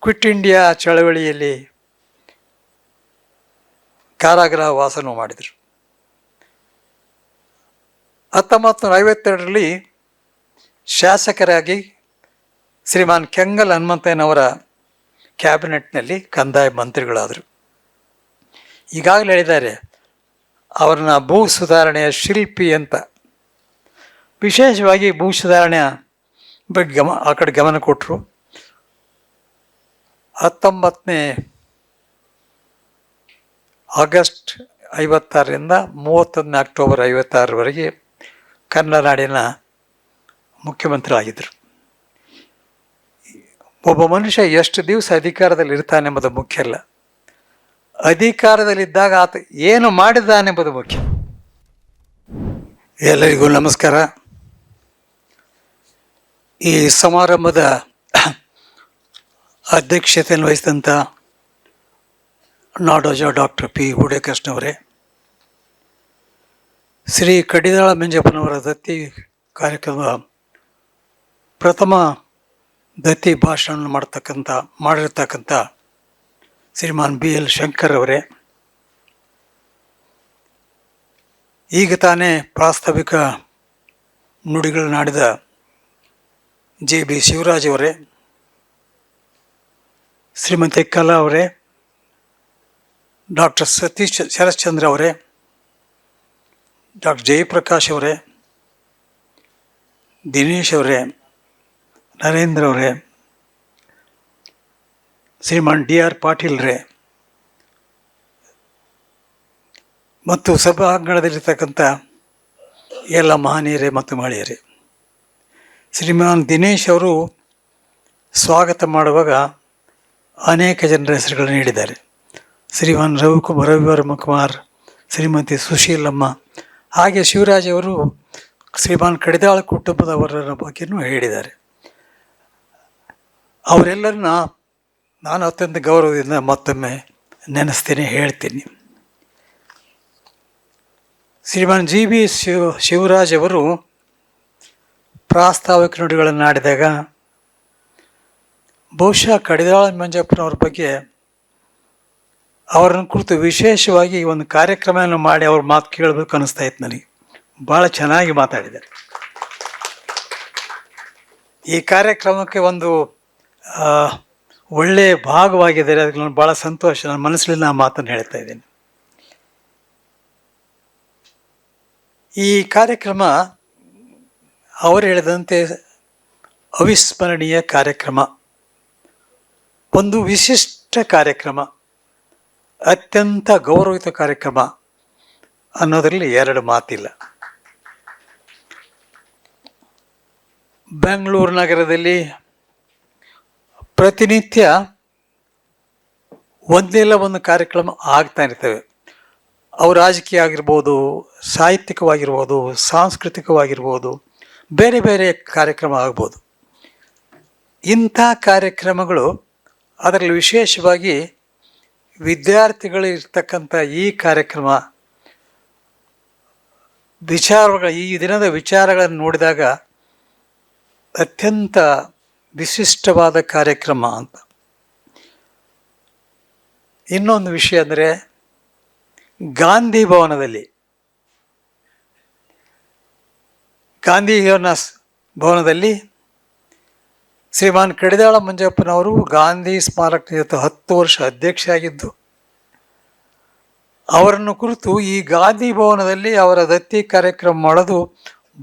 Quit India ಚಳವಳಿಯಲ್ಲಿ ಕಾರಾಗೃಹ ವಾಸನೂ ಮಾಡಿದರು. 1952ರಲ್ಲಿ ಶಾಸಕರಾಗಿ ಶ್ರೀಮಾನ್ ಕೆಂಗಲ್ ಹನುಮಂತಯ್ಯನವರ ಕ್ಯಾಬಿನೆಟ್ನಲ್ಲಿ ಕಂದಾಯ ಮಂತ್ರಿಗಳಾದರು. ಈಗಾಗಲೇ ಹೇಳಿದ್ದಾರೆ ಅವ್ರನ್ನ ಭೂ ಸುಧಾರಣೆಯ ಶಿಲ್ಪಿ ಅಂತ. ವಿಶೇಷವಾಗಿ ಭೂ ಸುಧಾರಣೆಯ ಬಗ್ಗೆ ಆ ಕಡೆ ಗಮನ ಕೊಟ್ಟರು. 19ನೇ ಆಗಸ್ಟ್ 56ರಿಂದ 31ನೇ ಅಕ್ಟೋಬರ್ 56ರವರೆಗೆ ಕನ್ನಡ ನಾಡಿನ ಮುಖ್ಯಮಂತ್ರಿ ಆಗಿದ್ದರು. ಒಬ್ಬ ಮನುಷ್ಯ ಎಷ್ಟು ದಿವಸ ಅಧಿಕಾರದಲ್ಲಿ ಇರ್ತಾನೆ ಎಂಬುದು ಮುಖ್ಯ ಅಲ್ಲ, ಅಧಿಕಾರದಲ್ಲಿದ್ದಾಗ ಆತ ಏನು ಮಾಡಿದ್ದಾನೆಂಬುದು ಮುಖ್ಯ. ಎಲ್ಲರಿಗೂ ನಮಸ್ಕಾರ. ಈ ಸಮಾರಂಭದ ಅಧ್ಯಕ್ಷತೆಯನ್ನು ವಹಿಸಿದಂಥ ನಾಡೋಜ ಡಾಕ್ಟರ್ ಪಿ ಗೂಢಕೃಷ್ಣವರೇ, ಶ್ರೀ ಕಡಿದಾಳ ಮಂಜಪ್ಪನವರ ದತ್ತಿ ಕಾರ್ಯಕ್ರಮದ ಪ್ರಥಮ ದತ್ತಿ ಭಾಷಣ ಮಾಡಿರ್ತಕ್ಕಂಥ ಶ್ರೀಮಾನ್ ಬಿ ಎಲ್ ಶಂಕರ್ ಅವರೇ, ಈಗ ತಾನೇ ಪ್ರಾಸ್ತಾವಿಕ ನುಡಿಗಳನ್ನಾಡಿದ ಜೆ ಬಿ ಶಿವರಾಜ್ ಅವರೇ, ಶ್ರೀಮತಿ ಕಲಾ ಅವರೇ, ಡಾಕ್ಟರ್ ಸತೀಶ್ ಶರಶ್ಚಂದ್ರ ಅವರೇ, ಡಾಕ್ಟರ್ ಜಯಪ್ರಕಾಶ್ ಅವರೇ, ದಿನೇಶ್ ಅವರೇ, ನರೇಂದ್ರ ಅವರೇ, ಶ್ರೀಮಾನ್ ಡಿ ಆರ್ ಪಾಟೀಲ್ರೇ ಮತ್ತು ಸಭಾಂಗಣದಲ್ಲಿರ್ತಕ್ಕಂಥ ಎಲ್ಲ ಮಹನೀಯರೇ ಮತ್ತು ಮಹಿಳೆಯರೇ, ಶ್ರೀಮಾನ್ ದಿನೇಶ್ ಅವರು ಸ್ವಾಗತ ಮಾಡುವಾಗ ಅನೇಕ ಜನರ ಹೆಸರುಗಳನ್ನು ನೀಡಿದ್ದಾರೆ. ಶ್ರೀಮಾನ್ ರವಿವರ್ಮಕುಮಾರ್, ಶ್ರೀಮತಿ ಸುಶೀಲಮ್ಮ, ಹಾಗೆ ಶಿವರಾಜ್ ಅವರು ಶ್ರೀಮಾನ್ ಕಡಿದಾಳ ಕುಟುಂಬದವರ ಬಗ್ಗೆಯೂ ಹೇಳಿದ್ದಾರೆ. ಅವರೆಲ್ಲರನ್ನ ನಾನು ಅತ್ಯಂತ ಗೌರವದಿಂದ ಮತ್ತೊಮ್ಮೆ ನೆನೆಸ್ತೀನಿ, ಹೇಳ್ತೀನಿ. ಶ್ರೀಮಾನ್ ಜಿ ಬಿ ಶಿವರಾಜ್ ಅವರು ಪ್ರಾಸ್ತಾವಿಕ ನುಡಿಗಳನ್ನು ಆಡಿದಾಗ ಬಹುಶಃ ಕಡಿದಾಳ ಮಂಜಪ್ಪನವ್ರ ಬಗ್ಗೆ ಅವರನ್ನು ಕುರಿತು ವಿಶೇಷವಾಗಿ ಒಂದು ಕಾರ್ಯಕ್ರಮವನ್ನು ಮಾಡಿ ಅವ್ರ ಮಾತು ಕೇಳಬೇಕು ಅನ್ನಿಸ್ತಾ ಇತ್ತು ನನಗೆ. ಭಾಳ ಚೆನ್ನಾಗಿ ಮಾತಾಡಿದ್ದಾರೆ. ಈ ಕಾರ್ಯಕ್ರಮಕ್ಕೆ ಒಂದು ಒಳ್ಳೆಯ ಭಾಗವಾಗಿದ್ದಾರೆ. ಅದಕ್ಕೆ ನಾನು ಭಾಳ ಸಂತೋಷ. ನನ್ನ ಮನಸ್ಸಲ್ಲಿ ಆ ಮಾತನ್ನು ಹೇಳ್ತಾ ಇದ್ದೇನೆ. ಈ ಕಾರ್ಯಕ್ರಮ ಅವರು ಹೇಳಿದಂತೆ ಅವಿಸ್ಮರಣೀಯ ಕಾರ್ಯಕ್ರಮ, ಒಂದು ವಿಶಿಷ್ಟ ಕಾರ್ಯಕ್ರಮ, ಅತ್ಯಂತ ಗೌರವಿತ ಕಾರ್ಯಕ್ರಮ ಅನ್ನೋದರಲ್ಲಿ ಎರಡು ಮಾತಿಲ್ಲ. ಬೆಂಗಳೂರು ನಗರದಲ್ಲಿ ಪ್ರತಿನಿತ್ಯ ಒಂದಿಲ್ಲ ಒಂದು ಕಾರ್ಯಕ್ರಮ ಆಗ್ತಾ ಇರ್ತವೆ. ಅವು ರಾಜಕೀಯ ಆಗಿರ್ಬೋದು, ಸಾಹಿತ್ಯಿಕವಾಗಿರ್ಬೋದು, ಸಾಂಸ್ಕೃತಿಕವಾಗಿರ್ಬೋದು, ಬೇರೆ ಬೇರೆ ಕಾರ್ಯಕ್ರಮ ಆಗ್ಬೋದು. ಇಂಥ ಕಾರ್ಯಕ್ರಮಗಳು, ಅದರಲ್ಲಿ ವಿಶೇಷವಾಗಿ ವಿದ್ಯಾರ್ಥಿಗಳು ಇರ್ತಕ್ಕಂಥ ಈ ಕಾರ್ಯಕ್ರಮ, ಈ ದಿನದ ವಿಚಾರಗಳನ್ನು ನೋಡಿದಾಗ ಅತ್ಯಂತ ವಿಶಿಷ್ಟವಾದ ಕಾರ್ಯಕ್ರಮ ಅಂತ. ಇನ್ನೊಂದು ವಿಷಯ ಅಂದರೆ, ಗಾಂಧಿ ಭವನದಲ್ಲಿ ಶ್ರೀಮಾನ್ ಕಡಿದಾಳ ಮಂಜಪ್ಪನವರು ಗಾಂಧಿ ಸ್ಮಾರಕ 10 ವರ್ಷ ಅಧ್ಯಕ್ಷರಾಗಿದ್ದು, ಅವರನ್ನು ಕುರಿತು ಈ ಗಾಂಧಿ ಭವನದಲ್ಲಿ ಅವರ ದತ್ತಿ ಕಾರ್ಯಕ್ರಮ ಮಾಡೋದು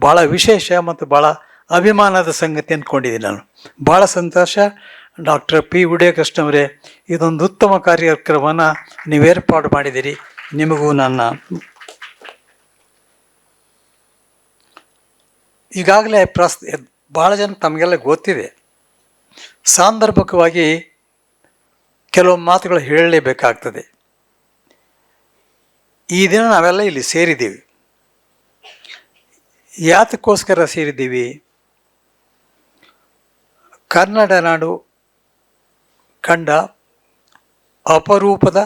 ಭಾಳ ವಿಶೇಷ ಮತ್ತು ಭಾಳ ಅಭಿಮಾನದ ಸಂಗತಿ ಅಂದ್ಕೊಂಡಿದ್ದೀನಿ ನಾನು. ಭಾಳ ಸಂತೋಷ. ಡಾಕ್ಟರ್ ಪಿ ಗೂಢಕೃಷ್ಣವರೇ, ಇದೊಂದು ಉತ್ತಮ ಕಾರ್ಯಕ್ರಮನ ನೀವು ಏರ್ಪಾಡು ಮಾಡಿದ್ದೀರಿ. ನಿಮಗೂ ನನ್ನ ಈಗಾಗಲೇ ಭಾಳ ಜನ ತಮಗೆಲ್ಲ ಗೊತ್ತಿದೆ. ಸಾಂದರ್ಭಿಕವಾಗಿ ಕೆಲವು ಮಾತುಗಳು ಹೇಳಲೇಬೇಕಾಗ್ತದೆ. ಈ ದಿನ ನಾವೆಲ್ಲ ಇಲ್ಲಿ ಸೇರಿದ್ದೀವಿ. ಯಾತಕ್ಕೋಸ್ಕರ ಸೇರಿದ್ದೀವಿ? ಕನ್ನಡ ನಾಡು ಕಂಡ ಅಪರೂಪದ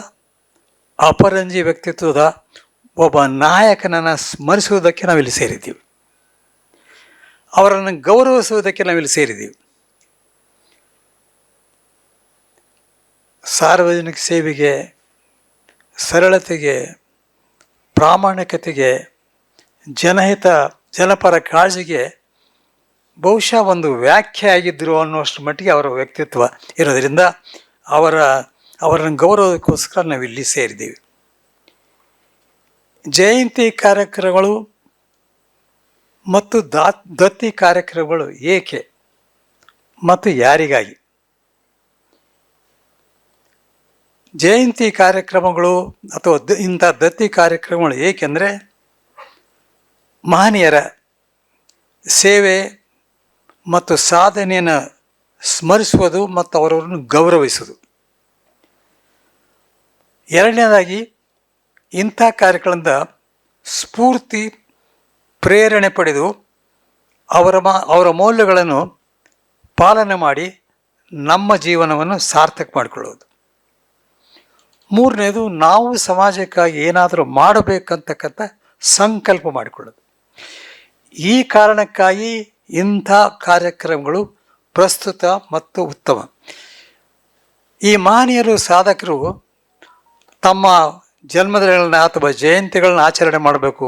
ಅಪರಂಜಿ ವ್ಯಕ್ತಿತ್ವದ ಒಬ್ಬ ನಾಯಕನನ್ನು ಸ್ಮರಿಸುವುದಕ್ಕೆ ನಾವಿಲ್ಲಿ ಸೇರಿದ್ದೀವಿ. ಅವರನ್ನು ಗೌರವಿಸುವುದಕ್ಕೆ ನಾವಿಲ್ಲಿ ಸೇರಿದ್ದೀವಿ. ಸಾರ್ವಜನಿಕ ಸೇವೆಗೆ, ಸರಳತೆಗೆ, ಪ್ರಾಮಾಣಿಕತೆಗೆ, ಜನಹಿತ ಜನಪರ ಕಾಳಜಿಗೆ ಬಹುಶಃ ಒಂದು ವ್ಯಾಖ್ಯೆ ಆಗಿದ್ದರು ಅನ್ನುವಷ್ಟು ಮಟ್ಟಿಗೆ ಅವರ ವ್ಯಕ್ತಿತ್ವ ಇರೋದರಿಂದ ಅವರನ್ನು ಗೌರವಕ್ಕೋಸ್ಕರ ನಾವಿಲ್ಲಿ ಸೇರಿದ್ದೀವಿ. ಜಯಂತಿ ಕಾರ್ಯಕ್ರಮಗಳು ಮತ್ತು ದತ್ತಿ ಕಾರ್ಯಕ್ರಮಗಳು ಏಕೆ ಮತ್ತು ಯಾರಿಗಾಗಿ? ಜಯಂತಿ ಕಾರ್ಯಕ್ರಮಗಳು ಅಥವಾ ಇಂಥ ದತ್ತಿ ಕಾರ್ಯಕ್ರಮಗಳು ಏಕೆಂದರೆ ಮಹನೀಯರ ಸೇವೆ ಮತ್ತು ಸಾಧನೆಯನ್ನು ಸ್ಮರಿಸುವುದು ಮತ್ತು ಅವರನ್ನು ಗೌರವಿಸುವುದು. ಎರಡನೇದಾಗಿ ಇಂಥ ಕಾರ್ಯಕ್ರಮದಿಂದ ಸ್ಫೂರ್ತಿ ಪ್ರೇರಣೆ ಪಡೆದು ಅವರ ಮೌಲ್ಯಗಳನ್ನು ಪಾಲನೆ ಮಾಡಿ ನಮ್ಮ ಜೀವನವನ್ನು ಸಾರ್ಥಕ ಮಾಡಿಕೊಳ್ಳುವುದು. ಮೂರನೇದು ನಾವು ಸಮಾಜಕ್ಕಾಗಿ ಏನಾದರೂ ಮಾಡಬೇಕಂತಕ್ಕಂಥ ಸಂಕಲ್ಪ ಮಾಡಿಕೊಳ್ಳೋದು. ಈ ಕಾರಣಕ್ಕಾಗಿ ಇಂಥ ಕಾರ್ಯಕ್ರಮಗಳು ಪ್ರಸ್ತುತ ಮತ್ತು ಉತ್ತಮ. ಈ ಮಹನೀಯರು ಸಾಧಕರು ತಮ್ಮ ಜನ್ಮದಿನಗಳನ್ನ ಅಥವಾ ಜಯಂತಿಗಳನ್ನ ಆಚರಣೆ ಮಾಡಬೇಕು,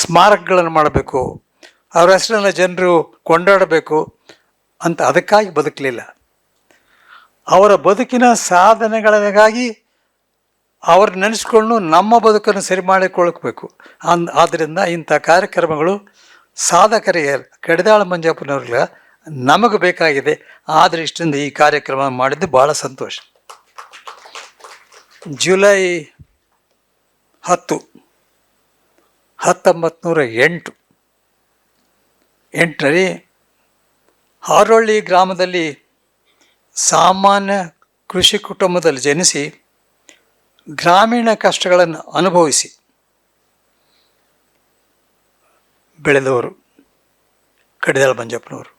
ಸ್ಮಾರಕಗಳನ್ನು ಮಾಡಬೇಕು, ಅವರ ಹೆಸರನ್ನ ಜನರು ಕೊಂಡಾಡಬೇಕು ಅಂತ ಅದಕ್ಕಾಗಿ ಬದುಕಲಿಲ್ಲ. ಅವರ ಬದುಕಿನ ಸಾಧನೆಗಳಿಗಾಗಿ ಅವ್ರು ನೆನೆಸ್ಕೊಂಡು ನಮ್ಮ ಬದುಕನ್ನು ಸರಿ ಮಾಡಿಕೊಳ್ಬೇಕು. ಆದ್ದರಿಂದ ಇಂಥ ಕಾರ್ಯಕ್ರಮಗಳು ಸಾಧಕರಿಗೆ ಕಡಿದಾಳ ಮಂಜಪ್ಪನವ್ರಿಗೆ ನಮಗೆ ಬೇಕಾಗಿದೆ. ಆದರೆ ಇಷ್ಟೊಂದು ಈ ಕಾರ್ಯಕ್ರಮ ಮಾಡಿದ್ದು ಭಾಳ ಸಂತೋಷ. ಜುಲೈ 10, 1908 ಹಾರೋಳ್ಳಿ ಗ್ರಾಮದಲ್ಲಿ ಸಾಮಾನ್ಯ ಕೃಷಿ ಕುಟುಂಬದಲ್ಲಿ ಜನಿಸಿ ಗ್ರಾಮೀಣ ಕಷ್ಟಗಳನ್ನು ಅನುಭವಿಸಿ ಬೆಳೆದವರು ಕಡಿದಾಳ ಮಂಜಪ್ಪನವರು.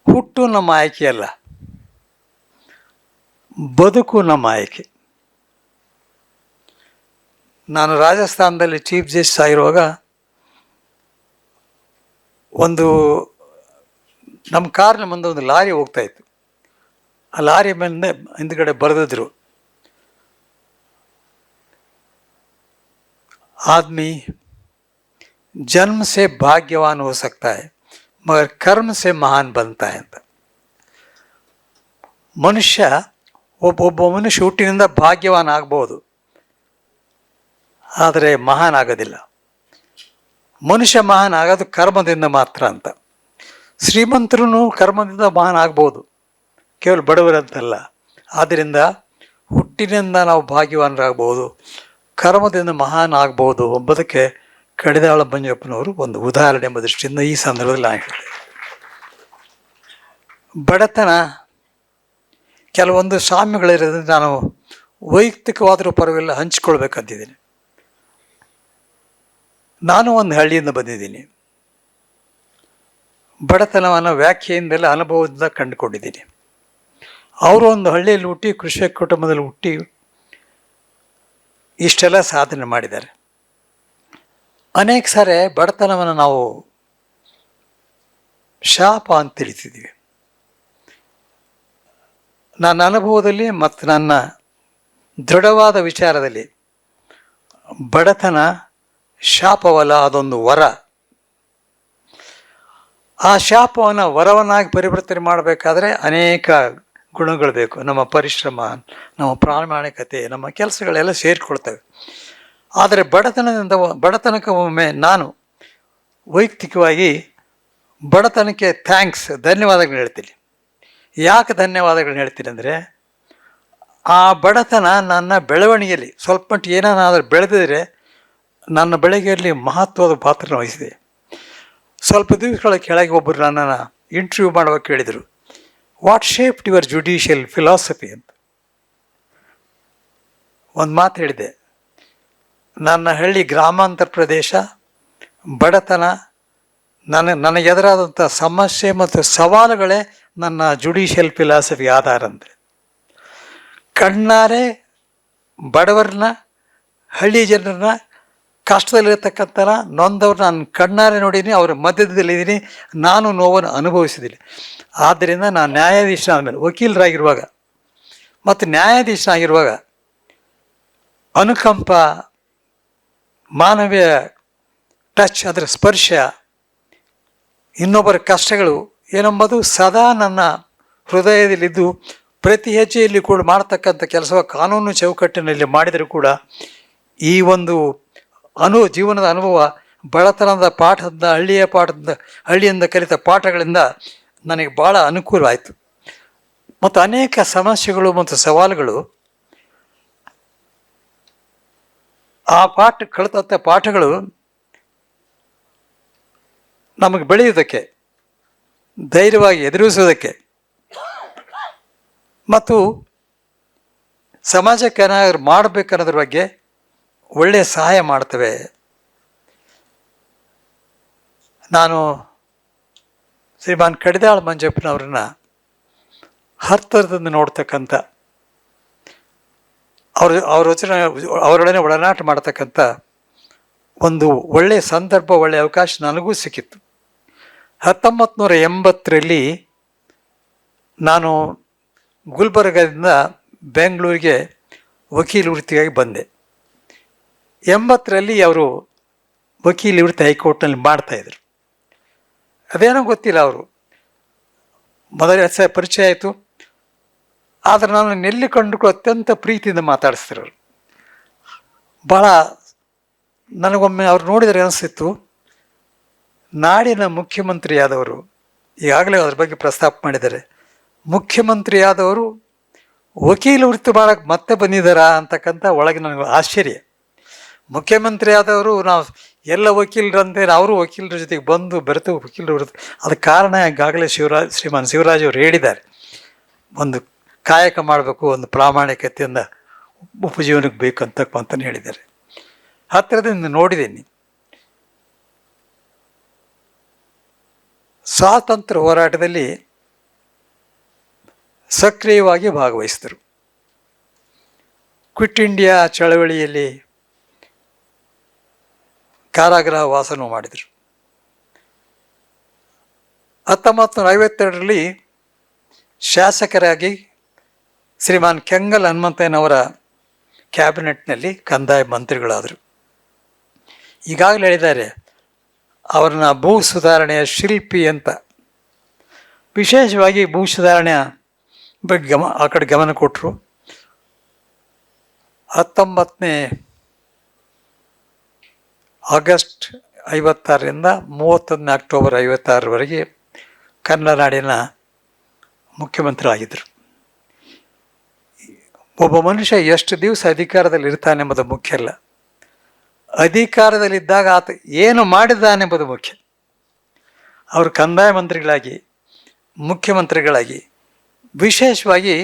ಹುಟ್ಟು ನಮ್ಮ ಆಯ್ಕೆಯಲ್ಲ, ಬದುಕು ನಮ್ಮ ಆಯ್ಕೆ. ನಾನು ರಾಜಸ್ಥಾನದಲ್ಲಿ ಚೀಫ್ ಜಸ್ಟಿಸ್ ಆಗಿರುವಾಗ ನಮ್ಮ ಕಾರ್ನ ಮುಂದೆ ಒಂದು ಲಾರಿ ಹೋಗ್ತಾಯಿತ್ತು. ಆ ಲಾರಿ ಮೇಲೆ ಹಿಂದ್ಗಡೆ ಬರೆದಿದ್ರು, आदमी जन्म से भाग्यवान हो सकता है मगर कर्म से महान बनता है ಅಂತ. ಒಬ್ಬ ಮನುಷ್ಯ ಹುಟ್ಟಿನಿಂದ ಭಾಗ್ಯವಾನ ಆಗ್ಬೋದು, ಆದರೆ ಮಹಾನ್ ಆಗೋದಿಲ್ಲ. ಮನುಷ್ಯ ಮಹಾನ್ ಆಗೋದು ಕರ್ಮದಿಂದ ಮಾತ್ರ ಅಂತ. ಶ್ರೀಮಂತರು ಕರ್ಮದಿಂದ ಮಹಾನ್ ಆಗ್ಬೋದು, ಕೇವಲ ಬಡವರಂತಲ್ಲ. ಆದ್ದರಿಂದ ಹುಟ್ಟಿನಿಂದ ನಾವು ಭಾಗ್ಯವಾನರಾಗ್ಬೋದು, ಕರ್ಮದಿಂದ ಮಹಾನ್ ಆಗ್ಬೋದು ಎಂಬುದಕ್ಕೆ ಕಡಿದಾಳ ಮಂಜಪ್ಪನವರು ಒಂದು ಉದಾಹರಣೆ ಎಂಬ ದೃಷ್ಟಿಯಿಂದ ಈ ಸಂದರ್ಭದಲ್ಲಿ ನಾನು ಹೇಳಿದೆ. ಬಡತನ ಕೆಲವೊಂದು ಸಾಮ್ಯಗಳಿರೋದ್ರಿಂದ ನಾನು ವೈಯಕ್ತಿಕವಾದರೂ ಪರವಾಗಿಲ್ಲ ಹಂಚಿಕೊಳ್ಬೇಕಂತಿದ್ದೀನಿ. ನಾನು ಒಂದು ಹಳ್ಳಿಯಿಂದ ಬಂದಿದ್ದೀನಿ. ಬಡತನವನ್ನು ವ್ಯಾಖ್ಯೆಯಿಂದಲೇ ಅನುಭವದಿಂದ ಕಂಡುಕೊಂಡಿದ್ದೀನಿ. ಅವರು ಒಂದು ಹಳ್ಳಿಯಲ್ಲಿ ಹುಟ್ಟಿ ಕೃಷಿ ಕುಟುಂಬದಲ್ಲಿ ಹುಟ್ಟಿ ಇಷ್ಟೆಲ್ಲ ಸಾಧನೆ ಮಾಡಿದ್ದಾರೆ. ಅನೇಕ ಸಾರಿ ಬಡತನವನ್ನು ನಾವು ಶಾಪ ಅಂತ ತಿಳಿತಿದ್ದೀವಿ. ನನ್ನ ಅನುಭವದಲ್ಲಿ ಮತ್ತು ನನ್ನ ದೃಢವಾದ ವಿಚಾರದಲ್ಲಿ ಬಡತನ ಶಾಪವಲ್ಲ, ಅದೊಂದು ವರ. ಆ ಶಾಪವನ್ನು ವರವನ್ನಾಗಿ ಪರಿವರ್ತನೆ ಮಾಡಬೇಕಾದ್ರೆ ಅನೇಕ ಗುಣಗಳು ಬೇಕು. ನಮ್ಮ ಪರಿಶ್ರಮ, ನಮ್ಮ ಪ್ರಾಮಾಣಿಕತೆ, ನಮ್ಮ ಕೆಲಸಗಳೆಲ್ಲ ಸೇರಿಕೊಳ್ತವೆ. ಆದರೆ ಬಡತನಕ್ಕೆ ಒಮ್ಮೆ ನಾನು ವೈಯಕ್ತಿಕವಾಗಿ ಬಡತನಕ್ಕೆ ಧನ್ಯವಾದಗಳನ್ನ ಹೇಳ್ತೀನಿ. ಯಾಕೆ ಧನ್ಯವಾದಗಳನ್ನ ಹೇಳ್ತೀನಿ ಅಂದರೆ, ಆ ಬಡತನ ನನ್ನ ಬೆಳವಣಿಗೆಯಲ್ಲಿ ಸ್ವಲ್ಪ ಮಟ್ಟಿಗೆ ಏನಾದರೂ ಬೆಳೆದಿದ್ರೆ ನನ್ನ ಬೆಳವಣಿಗೆಯಲ್ಲಿ ಮಹತ್ವದ ಪಾತ್ರ ವಹಿಸಿದೆ. ಸ್ವಲ್ಪ ದಿವಸಗಳ ಕೆಳಗೆ ಒಬ್ಬರು ನನ್ನನ್ನು ಇಂಟರ್ವ್ಯೂ ಮಾಡುವಾಗ ಕೇಳಿದರು, what shaped your judicial philosophy ಅಂತ. ಒಂದು ಮಾತು ಹೇಳಿದೆ, ನನ್ನ ಹಳ್ಳಿ ಗ್ರಾಮಾಂತರ ಪ್ರದೇಶ, ಬಡತನ, ನನಗೆದುರಾದಂಥ ಸಮಸ್ಯೆ ಮತ್ತು ಸವಾಲುಗಳೇ ನನ್ನ ಜುಡಿಷಿಯಲ್ ಫಿಲಾಸಫಿ ಆಧಾರ ಅಂದರೆ. ಕಣ್ಣಾರೆ ಬಡವರನ್ನ, ಹಳ್ಳಿ ಜನರನ್ನ ಕಷ್ಟದಲ್ಲಿರ್ತಕ್ಕಂಥ ನೊಂದವ್ರು ನಾನು ಕಣ್ಣಾರೆ ನೋಡೀನಿ, ಅವರ ಮಧ್ಯದಲ್ಲಿದ್ದೀನಿ, ನಾನು ನೋವನ್ನು ಅನುಭವಿಸಿದ್ದೀನಿ. ಆದ್ದರಿಂದ ನಾನು ನ್ಯಾಯಾಧೀಶನಾದಮೇಲೆ ವಕೀಲರಾಗಿರುವಾಗ ಮತ್ತು ನ್ಯಾಯಾಧೀಶನಾಗಿರುವಾಗ ಅನುಕಂಪ, ಮಾನವೀಯ ಟಚ್, ಅದರ ಸ್ಪರ್ಶ, ಇನ್ನೊಬ್ಬರ ಕಷ್ಟಗಳು ಏನೆಂಬುದು ಸದಾ ನನ್ನ ಹೃದಯದಲ್ಲಿದ್ದು ಪ್ರತಿ ಹೆಜ್ಜೆಯಲ್ಲಿ ಕೂಡ ಮಾಡ್ತಕ್ಕಂಥ ಕೆಲಸ ಕಾನೂನು ಚೌಕಟ್ಟಿನಲ್ಲಿ ಮಾಡಿದರೂ ಕೂಡ ಈ ಒಂದು ಜೀವನದ ಅನುಭವ, ಬಡತನದ ಪಾಠದಿಂದ, ಹಳ್ಳಿಯಿಂದ ಕಲಿತ ಪಾಠಗಳಿಂದ ನನಗೆ ಭಾಳ ಅನುಕೂಲವಾಯಿತು. ಮತ್ತು ಅನೇಕ ಸಮಸ್ಯೆಗಳು ಮತ್ತು ಸವಾಲುಗಳು ಆ ಕಲಿತಂಥ ಪಾಠಗಳು ನಮಗೆ ಬೆಳೆಯುವುದಕ್ಕೆ, ಧೈರ್ಯವಾಗಿ ಎದುರಿಸುವುದಕ್ಕೆ ಮತ್ತು ಸಮಾಜಕ್ಕೆ ಏನಾದರೂ ಮಾಡಬೇಕನ್ನೋದ್ರ ಬಗ್ಗೆ ಒಳ್ಳೆಯ ಸಹಾಯ ಮಾಡ್ತವೆ. ನಾನು ಶ್ರೀಮಾನ್ ಕಡಿದಾಳ ಮಂಜಪ್ಪನವ್ರನ್ನ ಹತ್ತಿರದಿಂದ ನೋಡ್ತಕ್ಕಂಥ, ಅವರೊಡನೆ ಒಡನಾಟ ಮಾಡ್ತಕ್ಕಂಥ ಒಂದು ಒಳ್ಳೆಯ ಸಂದರ್ಭ, ಒಳ್ಳೆಯ ಅವಕಾಶ ನನಗೂ ಸಿಕ್ಕಿತ್ತು. 1980ರಲ್ಲಿ ನಾನು ಗುಲ್ಬರ್ಗದಿಂದ ಬೆಂಗಳೂರಿಗೆ ವಕೀಲ ವೃತ್ತಿಗಾಗಿ ಬಂದೆ. 80ರಲ್ಲಿ ಅವರು ವಕೀಲ ವೃತ್ತಿ ಹೈಕೋರ್ಟ್ನಲ್ಲಿ ಮಾಡ್ತಾಯಿದ್ರು. ಅದೇನೋ ಗೊತ್ತಿಲ್ಲ, ಅವರು ಮೊದಲ ಪರಿಚಯ ಆಯಿತು. ಆದರೆ ನಾನು ನೆಲ್ಲಿ ಕಂಡು ಅತ್ಯಂತ ಪ್ರೀತಿಯಿಂದ ಮಾತಾಡಿಸ್ತಿರೋರು. ಭಾಳ ನನಗೊಮ್ಮೆ ಅವ್ರು ನೋಡಿದರೆ ಅನಿಸ್ತಿತ್ತು, ನಾಡಿನ ಮುಖ್ಯಮಂತ್ರಿಯಾದವರು, ಈಗಾಗಲೇ ಅದ್ರ ಬಗ್ಗೆ ಪ್ರಸ್ತಾಪ ಮಾಡಿದ್ದಾರೆ, ಮುಖ್ಯಮಂತ್ರಿಯಾದವರು ವಕೀಲ ವೃತ್ತಿ ಮಾಡೋಕ್ಕೆ ಮತ್ತೆ ಬಂದಿದ್ದಾರಾ ಅಂತಕ್ಕಂಥ ಒಳಗೆ ನನಗೆ ಆಶ್ಚರ್ಯ. ಮುಖ್ಯಮಂತ್ರಿ ಆದವರು ನಾವು ಎಲ್ಲ ವಕೀಲರಂತೆ ಅವರು ವಕೀಲರ ಜೊತೆಗೆ ಬಂದು ಬೆರೆತು ವಕೀಲರು ವೃತ್ತಿ, ಅದಕ್ಕೆ ಕಾರಣ ಈಗಾಗಲೇ ಶ್ರೀಮಾನ್ ಶಿವರಾಜ್ ಅವರು ಹೇಳಿದ್ದಾರೆ. ಒಂದು ಕಾಯಕ ಮಾಡಬೇಕು, ಒಂದು ಪ್ರಾಮಾಣಿಕತೆಯಿಂದ ಉಪಜೀವನಕ್ಕೆ ಬೇಕಂತಕ್ಕಂತಲೇ ಹೇಳಿದ್ದಾರೆ. ಹತ್ತಿರದಿಂದ ನೋಡಿದ್ದೀನಿ. ಸ್ವಾತಂತ್ರ್ಯ ಹೋರಾಟದಲ್ಲಿ ಸಕ್ರಿಯವಾಗಿ ಭಾಗವಹಿಸಿದರು. ಕ್ವಿಟ್ ಇಂಡಿಯಾ ಚಳವಳಿಯಲ್ಲಿ ಕಾರಾಗೃಹ ವಾಸನೂ ಮಾಡಿದರು. 1952ರಲ್ಲಿ ಶಾಸಕರಾಗಿ ಶ್ರೀಮಾನ್ ಕೆಂಗಲ್ ಹನುಮಂತಯ್ಯನವರ ಕ್ಯಾಬಿನೆಟ್ನಲ್ಲಿ ಕಂದಾಯ ಮಂತ್ರಿಗಳಾದರು. ಈಗಾಗಲೇ ಹೇಳಿದ್ದಾರೆ, ಅವ್ರನ್ನ ಭೂ ಸುಧಾರಣೆಯ ಶಿಲ್ಪಿ ಅಂತ. ವಿಶೇಷವಾಗಿ ಭೂ ಸುಧಾರಣೆಯ ಬಗ್ಗೆ ಆ ಕಡೆ ಗಮನ ಕೊಟ್ಟರು. 19ನೇ ಆಗಸ್ಟ್ 56ರಿಂದ 31ನೇ ಅಕ್ಟೋಬರ್ 56ರವರೆಗೆ ಕನ್ನಡ ನಾಡಿನ ಮುಖ್ಯಮಂತ್ರಿ ಆಗಿದ್ದರು. ಒಬ್ಬ ಮನುಷ್ಯ ಎಷ್ಟು ದಿವಸ ಅಧಿಕಾರದಲ್ಲಿ ಇರ್ತಾನೆ ಎಂಬುದು ಮುಖ್ಯ ಅಲ್ಲ, ಅಧಿಕಾರದಲ್ಲಿದ್ದಾಗ ಆತ ಏನು ಮಾಡಿದ್ದಾನೆಂಬುದು ಮುಖ್ಯ. ಅವರು ಕಂದಾಯ ಮಂತ್ರಿಗಳಾಗಿ, ಮುಖ್ಯಮಂತ್ರಿಗಳಾಗಿ ವಿಶೇಷವಾಗಿ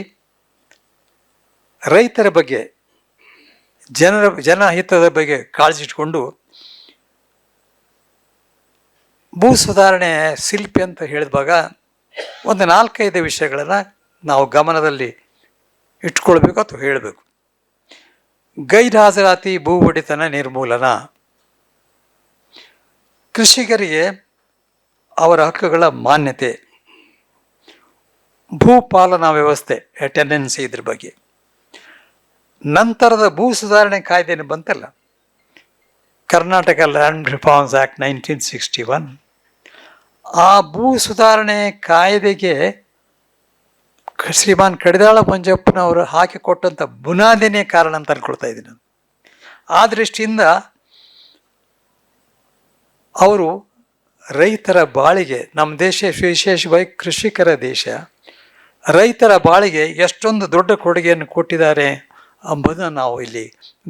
ರೈತರ ಬಗ್ಗೆ, ಜನಹಿತದ ಬಗ್ಗೆ ಕಾಳಜಿ ಇಟ್ಕೊಂಡು ಭೂ ಸುಧಾರಣೆ ಶಿಲ್ಪಿ ಅಂತ ಹೇಳಿದಾಗ ಒಂದು 4-5 ವಿಷಯಗಳನ್ನು ನಾವು ಗಮನದಲ್ಲಿ ಇಟ್ಕೊಳ್ಬೇಕು ಅಥವಾ ಹೇಳಬೇಕು. ಗೈರು ಹಾಜರಾತಿ ಭೂ ಒಡೆತನ ನಿರ್ಮೂಲನ, ಕೃಷಿಕರಿಗೆ ಅವರ ಹಕ್ಕುಗಳ ಮಾನ್ಯತೆ, ಭೂಪಾಲನಾ ವ್ಯವಸ್ಥೆ ಟೆಂಡೆನ್ಸಿ, ಇದ್ರ ಬಗ್ಗೆ. ನಂತರದ ಭೂ ಸುಧಾರಣೆ ಕಾಯ್ದೆಯನ್ನು ಬಂತಲ್ಲ, ಕರ್ನಾಟಕ ಲ್ಯಾಂಡ್ ರಿಫಾರ್ಮ್ಸ್ ಆ್ಯಕ್ಟ್ 1961, ಆ ಭೂ ಸುಧಾರಣೆ ಕಾಯ್ದೆಗೆ ಶ್ರೀಮಾನ್ ಕಡಿದಾಳ ಮಂಜಪ್ಪನವರು ಹಾಕಿಕೊಟ್ಟಂಥ ಬುನಾದಿನೇ ಕಾರಣ ಅಂತ ಅನ್ಕೊಳ್ತಾ ಇದ್ದೀನಿ ನಾನು. ಆ ದೃಷ್ಟಿಯಿಂದ ಅವರು ರೈತರ ಬಾಳಿಗೆ, ನಮ್ಮ ದೇಶ ವಿಶೇಷವಾಗಿ ಕೃಷಿಕರ ದೇಶ, ರೈತರ ಬಾಳಿಗೆ ಎಷ್ಟೊಂದು ದೊಡ್ಡ ಕೊಡುಗೆಯನ್ನು ಕೊಟ್ಟಿದ್ದಾರೆ ಎಂಬುದನ್ನು ನಾವು ಇಲ್ಲಿ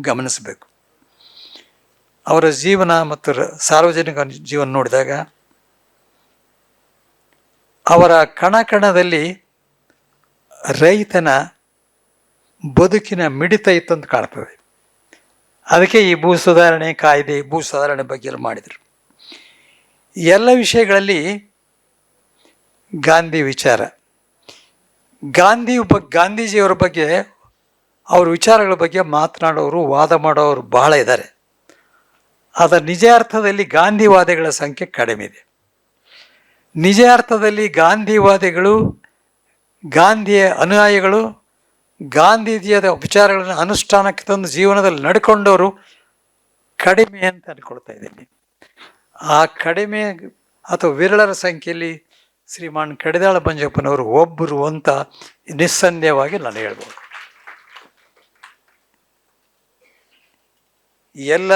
ಗಮನಿಸಬೇಕು. ಅವರ ಜೀವನ ಮತ್ತು ಸಾರ್ವಜನಿಕ ಜೀವನ ನೋಡಿದಾಗ ಅವರ ಕಣಕಣದಲ್ಲಿ ರೈತನ ಬದುಕಿನ ಮಿಡಿತ ಇತ್ತಂತ ಕಾಣ್ತದೆ. ಅದಕ್ಕೆ ಈ ಭೂ ಸುಧಾರಣೆ ಕಾಯ್ದೆ, ಭೂ ಸುಧಾರಣೆ ಬಗ್ಗೆ ಎಲ್ಲ ಮಾಡಿದರು. ಎಲ್ಲ ವಿಷಯಗಳಲ್ಲಿ ಗಾಂಧಿ ವಿಚಾರ, ಗಾಂಧೀಜಿಯವರ ಬಗ್ಗೆ, ಅವ್ರ ವಿಚಾರಗಳ ಬಗ್ಗೆ ಮಾತನಾಡೋರು, ವಾದ ಮಾಡೋರು ಬಹಳ ಇದ್ದಾರೆ. ಅದರ ನಿಜ ಅರ್ಥದಲ್ಲಿ ಗಾಂಧಿವಾದಿಗಳ ಸಂಖ್ಯೆ ಕಡಿಮೆ ಇದೆ. ನಿಜ ಅರ್ಥದಲ್ಲಿ ಗಾಂಧಿವಾದಿಗಳು, ಗಾಂಧಿಯ ಅನುಯಾಯಿಗಳು, ಗಾಂಧೀಜಿಯದ ವಿಚಾರಗಳನ್ನು ಅನುಷ್ಠಾನಕ್ಕೆ ತಂದು ಜೀವನದಲ್ಲಿ ನಡ್ಕೊಂಡವರು ಕಡಿಮೆ ಅಂತ ಅನ್ಕೊಳ್ತಾ ಇದ್ದೀನಿ. ಆ ಕಡಿಮೆ ಅಥವಾ ವಿರಳರ ಸಂಖ್ಯೆಯಲ್ಲಿ ಶ್ರೀಮಾನ್ ಕಡಿದಾಳ ಮಂಜಪ್ಪನವರು ಒಬ್ಬರು ಅಂತ ನಿಸ್ಸಂದೇಹವಾಗಿ ನಾನು ಹೇಳ್ಬೋದು. ಎಲ್ಲ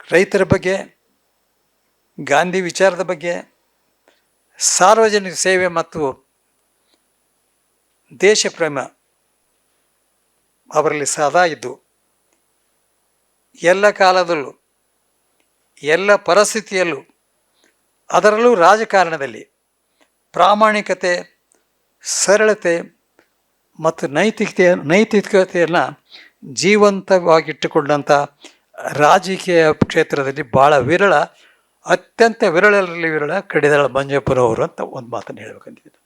ರೈತರ ಬಗ್ಗೆ, ಗಾಂಧಿ ವಿಚಾರದ ಬಗ್ಗೆ, ಸಾರ್ವಜನಿಕ ಸೇವೆ ಮತ್ತು ದೇಶ ಪ್ರೇಮ ಅವರಲ್ಲಿ ಸದಾ ಇದ್ದು, ಎಲ್ಲ ಕಾಲದಲ್ಲೂ ಎಲ್ಲ ಪರಿಸ್ಥಿತಿಯಲ್ಲೂ, ಅದರಲ್ಲೂ ರಾಜಕಾರಣದಲ್ಲಿ ಪ್ರಾಮಾಣಿಕತೆ, ಸರಳತೆ ಮತ್ತು ನೈತಿಕತೆಯನ್ನು ಜೀವಂತವಾಗಿಟ್ಟುಕೊಂಡಂಥ ರಾಜಕೀಯ ಕ್ಷೇತ್ರದಲ್ಲಿ ಭಾಳ ವಿರಳ, ಅತ್ಯಂತ ವಿರಳರಲ್ಲಿ ವಿರಳ ಕಡಿದಾಳ ಮಂಜಪ್ಪನವರು ಅಂತ ಒಂದು ಮಾತನ್ನು ಹೇಳಬೇಕಂತಿದ್ದೆ.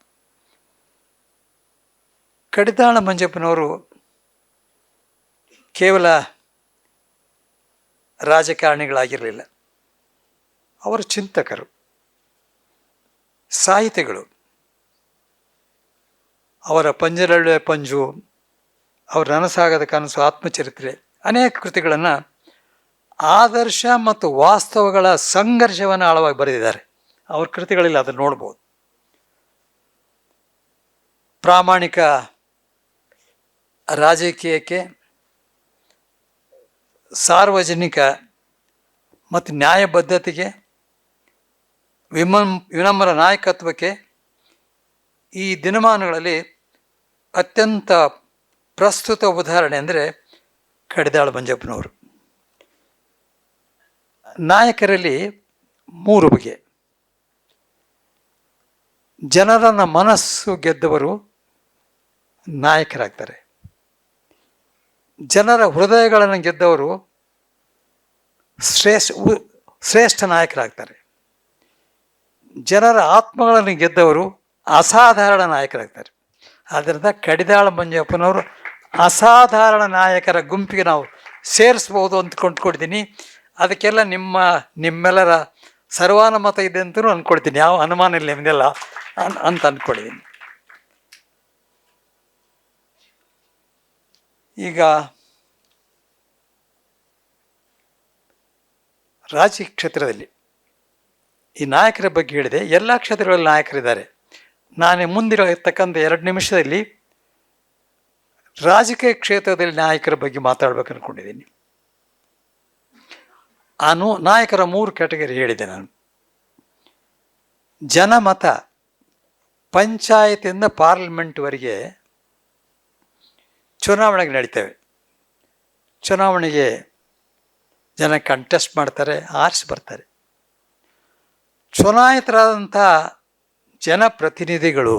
ಕಡಿದಾಳ ಮಂಜಪ್ಪನವರು ಕೇವಲ ರಾಜಕಾರಣಿಗಳಾಗಿರಲಿಲ್ಲ, ಅವರು ಚಿಂತಕರು, ಸಾಹಿತಿಗಳು. ಅವರ ಪಂಜರಳ್ಳಿ ಪಂಜು, ಅವರ ನನಸಾಗದ ಕನಸು, ಆತ್ಮಚರಿತ್ರೆ, ಅನೇಕ ಕೃತಿಗಳನ್ನು ಆದರ್ಶ ಮತ್ತು ವಾಸ್ತವಗಳ ಸಂಘರ್ಷವನ್ನು ಆಳವಾಗಿ ಬರೆದಿದ್ದಾರೆ. ಅವ್ರ ಕೃತಿಗಳಲ್ಲಿ ಅದನ್ನು ನೋಡ್ಬೋದು. ಪ್ರಾಮಾಣಿಕ ರಾಜಕೀಯಕ್ಕೆ, ಸಾರ್ವಜನಿಕ ಮತ್ತು ನ್ಯಾಯಬದ್ಧತೆಗೆ, ವಿನಮ್ರ ನಾಯಕತ್ವಕ್ಕೆ ಈ ದಿನಮಾನಗಳಲ್ಲಿ ಅತ್ಯಂತ ಪ್ರಸ್ತುತ ಉದಾಹರಣೆ ಅಂದರೆ ಕಡಿದಾಳ ಮಂಜಪ್ಪನವರು. ನಾಯಕರಲ್ಲಿ ಮೂರು ಬಗೆ. ಜನರನ್ನ ಮನಸ್ಸು ಗೆದ್ದವರು ನಾಯಕರಾಗ್ತಾರೆ. ಜನರ ಹೃದಯಗಳನ್ನು ಗೆದ್ದವರು ಶ್ರೇಷ್ಠ ನಾಯಕರಾಗ್ತಾರೆ. ಜನರ ಆತ್ಮಗಳನ್ನು ಗೆದ್ದವರು ಅಸಾಧಾರಣ ನಾಯಕರಾಗ್ತಾರೆ. ಆದ್ದರಿಂದ ಕಡಿದಾಳ ಮಂಜಪ್ಪನವರು ಅಸಾಧಾರಣ ನಾಯಕರ ಗುಂಪಿಗೆ ನಾವು ಸೇರಿಸ್ಬೋದು ಅಂತ ಕೊಂಡ್ಕೊಡ್ತೀನಿ. ಅದಕ್ಕೆಲ್ಲ ನಿಮ್ಮೆಲ್ಲರ ಸರ್ವಾನುಮತ ಇದೆ ಅಂತಲೂ ಅಂದ್ಕೊಳ್ತೀನಿ. ಯಾವ ಅನುಮಾನ ಇಲ್ಲ ನಿಮಗೆಲ್ಲ ಅಂತ ಅಂದ್ಕೊಂಡಿದ್ದೀನಿ. ಈಗ ರಾಜಕೀಯ ಕ್ಷೇತ್ರದಲ್ಲಿ ಈ ನಾಯಕರ ಬಗ್ಗೆ ಹೇಳಿದೆ. ಎಲ್ಲ ಕ್ಷೇತ್ರಗಳಲ್ಲಿ ನಾಯಕರಿದ್ದಾರೆ. ನಾನು ಮುಂದಿರತಕ್ಕಂಥ 2 ನಿಮಿಷದಲ್ಲಿ ರಾಜಕೀಯ ಕ್ಷೇತ್ರದಲ್ಲಿ ನಾಯಕರ ಬಗ್ಗೆ ಮಾತಾಡ್ಬೇಕು ಅಂದ್ಕೊಂಡಿದ್ದೀನಿ. ನಾಯಕರ 3 ಕ್ಯಾಟಗರಿ ಹೇಳಿದೆ ನಾನು. ಜನಮತ, ಪಂಚಾಯತಿಂದ ಪಾರ್ಲಿಮೆಂಟ್ವರೆಗೆ ಚುನಾವಣೆಗೆ ನಡೀತವೆ. ಚುನಾವಣೆಗೆ ಜನ ಕಂಟೆಸ್ಟ್ ಮಾಡ್ತಾರೆ, ಆರಿಸಿ ಬರ್ತಾರೆ. ಚುನಾಯಿತರಾದಂಥ ಜನಪ್ರತಿನಿಧಿಗಳು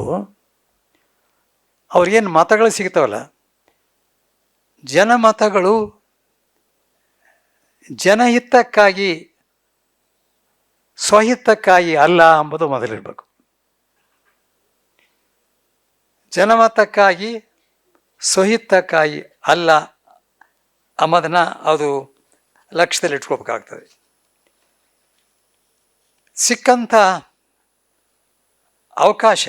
ಅವ್ರಿಗೇನು ಮತಗಳು ಸಿಗ್ತಾವಲ್ಲ, ಜನಮತಗಳು ಜನಹಿತಕ್ಕಾಗಿ, ಸ್ವಹಿತಕ್ಕಾಗಿ ಅಲ್ಲ ಎಂಬುದು ಮೊದಲಿರಬೇಕು. ಜನಮತಕ್ಕಾಗಿ, ಸ್ವಹಿತಕ್ಕಾಗಿ ಅಲ್ಲ ಎಂಬುದನ್ನು ಅದು ಲಕ್ಷ್ಯದಲ್ಲಿ ಇಟ್ಕೋಬೇಕಾಗ್ತದೆ. ಸಿಕ್ಕಂಥ ಅವಕಾಶ,